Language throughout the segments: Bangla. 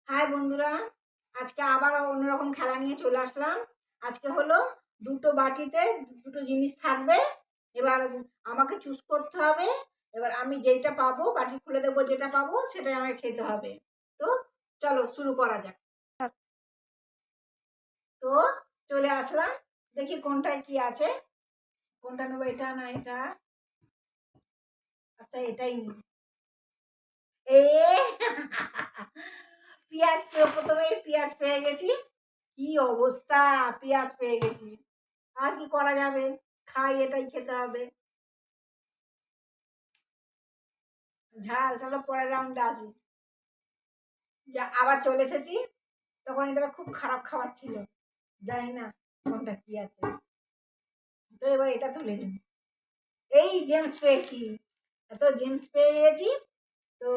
হাই বন্ধুরা, আজকে আবার অন্যরকম খেলা নিয়ে চলে আসলাম। আজকে হলো দুটো বাটিতে দুটো জিনিস থাকবে। এবার আমাকে চুজ করতে হবে। এবার আমি যেটা পাবো, বাটি খুলে দেবো, যেটা পাবো সেটাই আমাকে খেতে হবে। তো চলো শুরু করা যাক। তো চলে আসলাম, দেখি কোনটায় কি আছে। কোনটা নেবো, এটা না এটা? আচ্ছা, এটাই নিই। এ পেঁয়াজ, প্রথমে পেঁয়াজ পেয়ে গেছি। কি অবস্থা, পেঁয়াজ পেয়ে গেছি। আর কি করা যাবে, খাই, এটাই খেতে হবে। ঝাল, চলো পরের রাউন্ডে আসি। যা আবার চলে এসেছি। তখন এটা খুব খারাপ খাবার ছিল, জানি না কোনটা কি আছে। তো এবার এটা তুলে নিই। এই জেমস পেয়েছি, এত জেমস পেয়ে গেছি। তো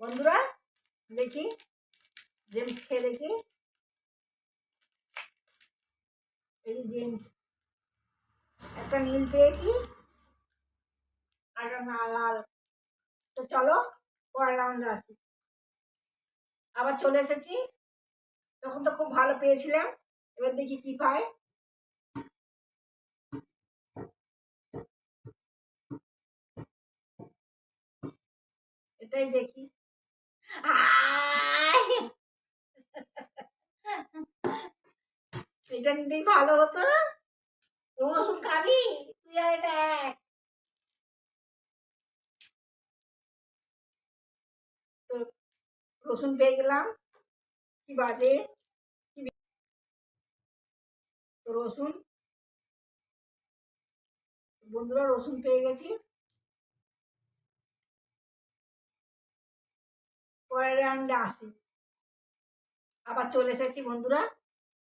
বন্ধুরা দেখি, জেমস খেয়ে দেখি। এই জেমস, একটা নীল পেয়েছি আর একটা লাল। তো চলো পরের রাউন্ডে আসি। আবার চলে এসেছি, তখন তো খুব ভালো পেয়েছিলাম। এবার দেখি কি পাই। এটাই দেখি। এটা নিতেই ভালো হতো। রসুন খাবি তুই? আর এটা তো রসুন পেয়ে গেলাম। কি বাজে, তো রসুন, বন্ধুরা রসুন পেয়ে গেছি। পরের রাউন্ডে আসি। আবার চলে এসেছি বন্ধুরা,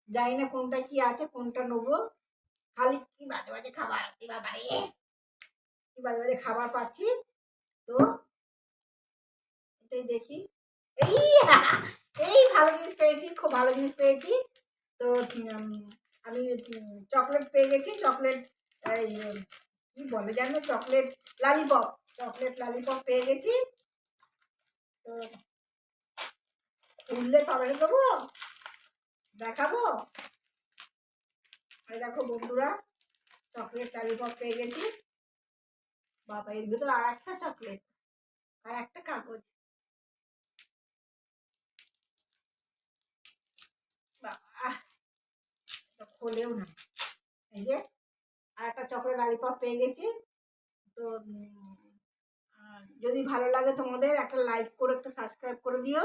জানি না কোনটা কি আছে, কোনটা নেবো। খালি কি বাজে বাজে খাবার, কি বাবারে, কি বাজে বাজে খাবার পাচ্ছি। তো এটাই দেখি। এই এই ভালো জিনিস পেয়েছি, খুব ভালো জিনিস পেয়েছি। তো আমি চকলেট পেয়ে গেছি। চকলেট, এই কি বলে জানো, চকলেট লালিপপ, চকলেট লালিপপ পেয়ে গেছি। তো খুললে তবে দেবো, দেখাবো। এই দেখো বন্ধুরা, চকলেট লালিপপ পেয়ে গেছি। বাবা, এর ভিতরে আর একটা চকলেট, আর একটা কাগজ। বাবা, খোলেও না। এই যে আর একটা চকলেট লালিপপ পেয়ে গেছি। তো যদি ভালো লাগে তোমাদের, একটা লাইক করে, একটা সাবস্ক্রাইব করে দিও।